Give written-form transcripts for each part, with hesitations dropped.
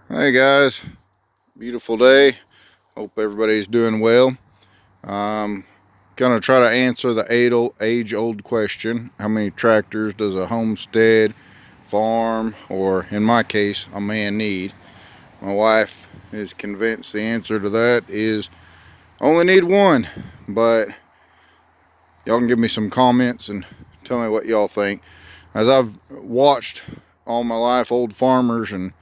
Hey guys, beautiful day. Hope everybody's doing well. I'm gonna try to answer the age-old question: how many tractors does a homestead, farm, or in my case, a man need? My wife is convinced the answer to that is only need one. But y'all can give me some comments and tell me what y'all think. As I've watched all my life, old farmers and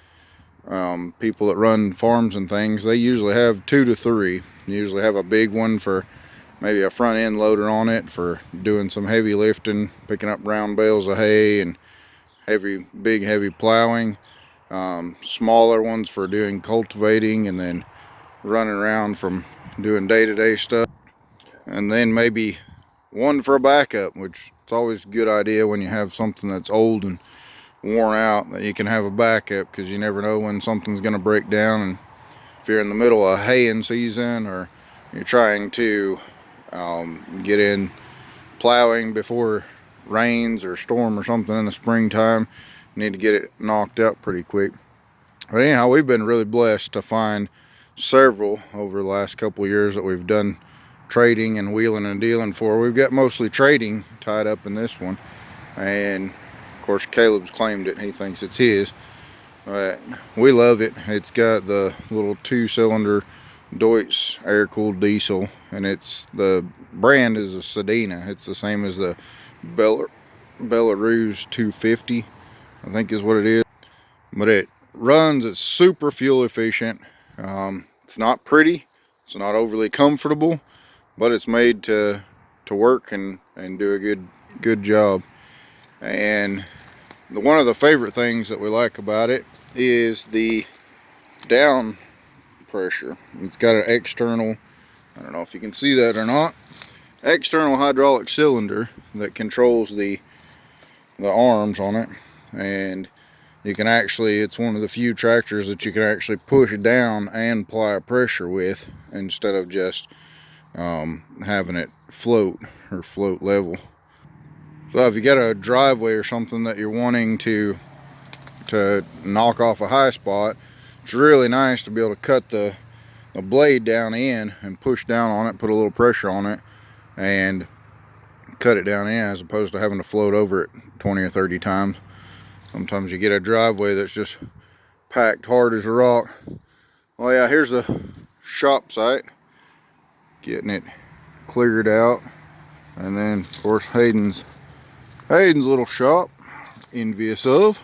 people that run farms and things, they usually have 2 to 3. You usually have a big one for maybe a front end loader on it for doing some heavy lifting, picking up round bales of hay and big heavy plowing. Smaller ones for doing cultivating and then running around from doing day-to-day stuff. And then maybe one for a backup, which it's always a good idea when you have something that's old and worn out, that you can have a backup, because you never know when something's going to break down. And if you're in the middle of haying season, or you're trying to get in plowing before rains or storm or something in the springtime, you need to get it knocked out pretty quick. But anyhow, we've been really blessed to find several over the last couple of years that we've done trading and wheeling and dealing for. We've got mostly trading tied up in this one, and of course Caleb's claimed it. He thinks it's his. But we love it. It's got the little 2-cylinder Deutz air-cooled diesel, and the brand is a Sedina. It's the same as the Belarus 250, I think is what it is. But it's super fuel efficient. It's not pretty, it's not overly comfortable, but it's made to work and do a good job. And one of the favorite things that we like about it is the down pressure. It's got an external, I don't know if you can see that or not, external hydraulic cylinder that controls the arms on it. And you can actually, it's one of the few tractors that you can actually push down and apply pressure with, instead of just having it float level. So if you got a driveway or something that you're wanting to knock off a high spot, it's really nice to be able to cut the blade down in and push down on it, put a little pressure on it, and cut it down in, as opposed to having to float over it 20 or 30 times. Sometimes you get a driveway that's just packed hard as a rock. Well, yeah, here's the shop site, getting it cleared out. And then of course Hayden's little shop, envious of,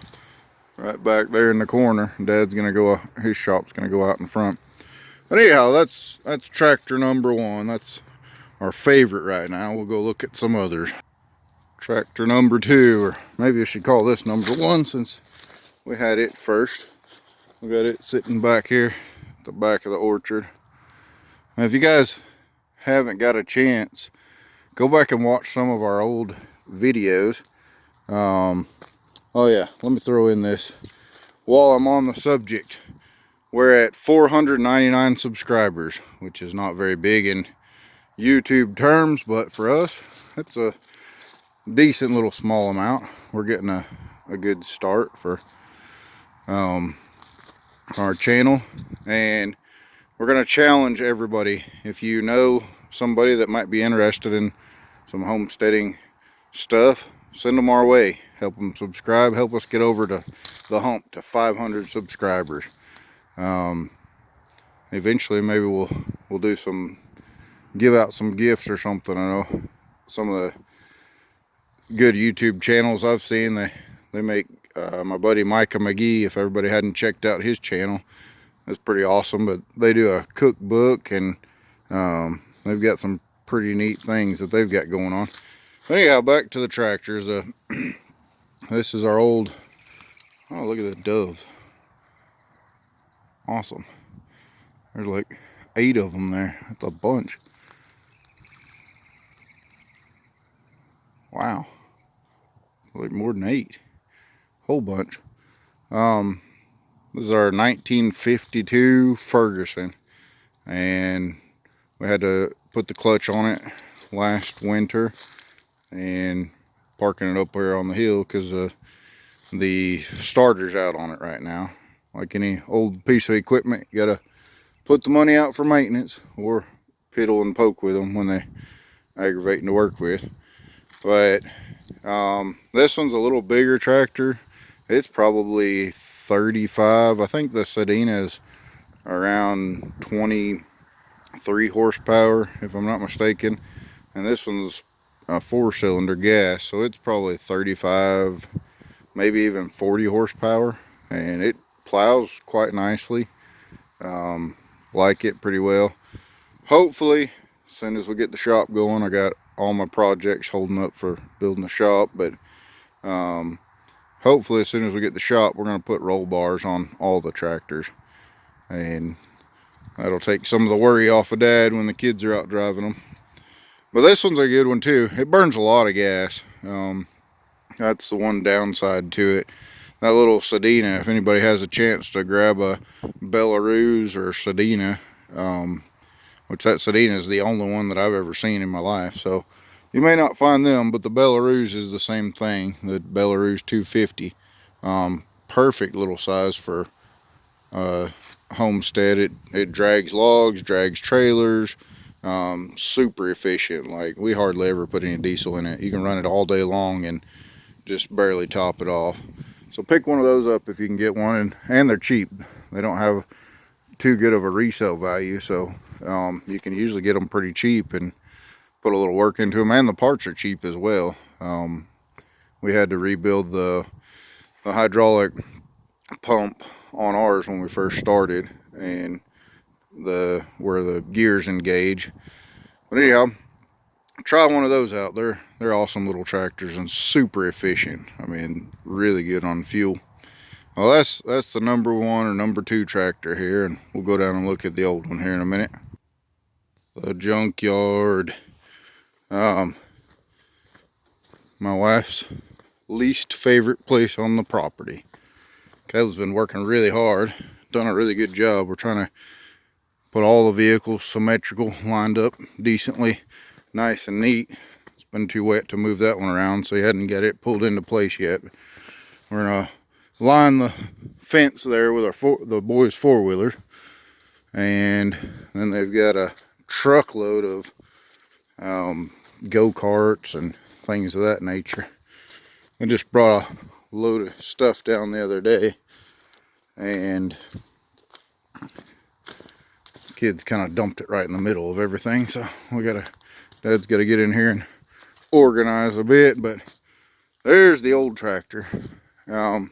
right back there in the corner. Dad's gonna go, his shop's gonna go out in front. But anyhow, that's tractor number 1. That's our favorite right now. We'll go look at some others. Tractor number 2, or maybe I should call this number 1 since we had it first. We got it sitting back here at the back of the orchard. Now, if you guys haven't got a chance, go back and watch some of our old videos. Oh yeah, let me throw in this while I'm on the subject. We're at 499 subscribers, which is not very big in YouTube terms, but for us, it's a decent little small amount. We're getting a good start for our channel, and we're going to challenge everybody. If you know somebody that might be interested in some homesteading stuff, send them our way. Help them subscribe. Help us get over to the hump to 500 subscribers. Eventually, maybe we'll do give out some gifts or something. I know some of the good YouTube channels I've seen, they make my buddy Micah McGee, if everybody hadn't checked out his channel, that's pretty awesome. But they do a cookbook, and they've got some pretty neat things that they've got going on. But anyhow, back to the tractors. This is our old, oh, look at the doves. Awesome. There's like 8 of them there. That's a bunch. Wow. Like more than 8. Whole bunch. This is our 1952 Ferguson, and we had to put the clutch on it last winter, and parking it up there on the hill because the starter's out on it right now. like any old piece of equipment, you gotta put the money out for maintenance or piddle and poke with them when they aggravating to work with. But this one's a little bigger tractor. It's probably 35. I think the Sedina is around 23 horsepower, if I'm not mistaken. And this one's a 4-cylinder gas, so it's probably 35, maybe even 40 horsepower. And it plows quite nicely. Like it pretty well. Hopefully, as soon as we get the shop going, I got all my projects holding up for building the shop, but hopefully as soon as we get the shop, we're going to put roll bars on all the tractors, and that'll take some of the worry off of Dad when the kids are out driving them. But this one's a good one too. It burns a lot of gas. That's the one downside to it. That little Sedina, if anybody has a chance to grab a Belarus or Sedina, which that Sedina is the only one that I've ever seen in my life, so you may not find them, but the Belarus is the same thing, the Belarus 250. Perfect little size for Homestead. It drags logs, drags trailers, super efficient. Like, we hardly ever put any diesel in it. You can run it all day long and just barely top it off. So pick one of those up if you can get one, and they're cheap. They don't have too good of a resale value, so you can usually get them pretty cheap and put a little work into them, and the parts are cheap as well. We had to rebuild the hydraulic pump on ours when we first started, and where the gears engage. But anyhow, try one of those out. They're awesome little tractors and super efficient. I mean, really good on fuel. Well, that's the number 1 or number 2 tractor here, and we'll go down and look at the old one here in a minute. The junkyard. My wife's least favorite place on the property. Caleb's been working really hard, done a really good job. We're trying to put all the vehicles symmetrical, lined up decently, nice and neat. It's been too wet to move that one around, so he hadn't got it pulled into place yet. We're gonna line the fence there with the boys' 4-wheelers, and then they've got a truckload of go-karts and things of that nature. I just brought a load of stuff down the other day, and the kids kind of dumped it right in the middle of everything, so Dad's gotta get in here and organize a bit. But there's the old tractor. I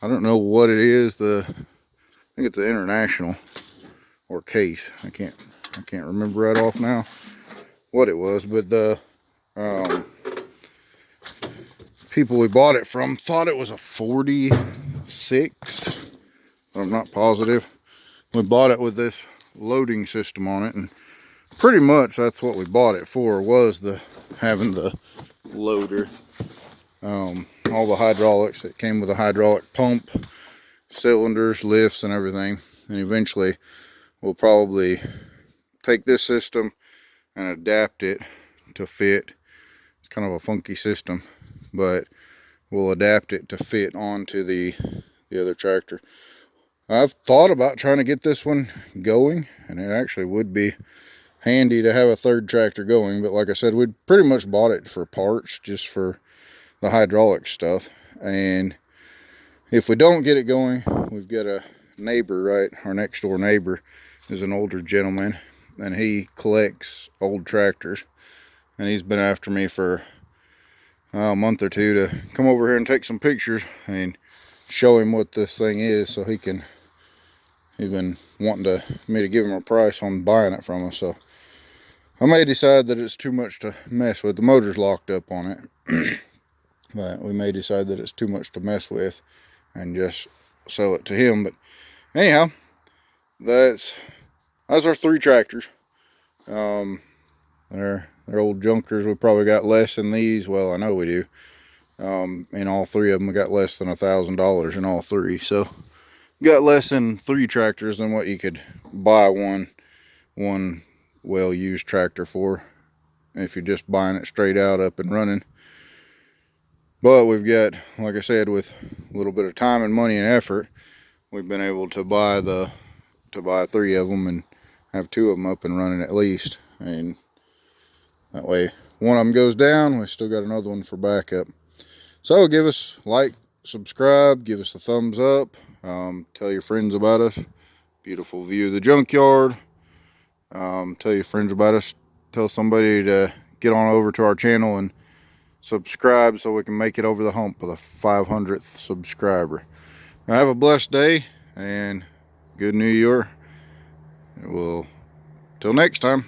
don't know what it is. I think it's the International or Case. I can't remember right off now what it was, but the people we bought it from thought it was a 46, but I'm not positive. We bought it with this loading system on it, and pretty much that's what we bought it for, was having the loader. All the hydraulics. It came with a hydraulic pump, cylinders, lifts, and everything. And eventually we'll probably take this system and adapt it to fit. It's kind of a funky system, but we'll adapt it to fit onto the other tractor. I've thought about trying to get this one going, and it actually would be handy to have a 3rd tractor going, but like I said, we'd pretty much bought it for parts, just for the hydraulic stuff. And if we don't get it going, we've got a neighbor, right? Our next door neighbor is an older gentleman, and he collects old tractors, and he's been after me for a month or two to come over here and take some pictures and show him what this thing is, so he's been wanting me to give him a price on buying it from us. So I may decide that it's too much to mess with. The motor's locked up on it. But we may decide that it's too much to mess with and just sell it to him. But anyhow, that's our 3 tractors. They're old junkers. We probably got less than these. Well, I know we do. In all 3 of them, we got less than $1,000 in all 3. So got less than 3 tractors than what you could buy one well-used tractor for, if you're just buying it straight out up and running. But we've got, like I said, with a little bit of time and money and effort, we've been able to buy 3 of them and have 2 of them up and running at least. And that way, one of them goes down, we still got another one for backup. So give us a like, subscribe, give us a thumbs up, tell your friends about us. Beautiful view of the junkyard. Tell your friends about us. Tell somebody to get on over to our channel and subscribe so we can make it over the hump with a 500th subscriber. Now have a blessed day and good New Year. We'll till next time.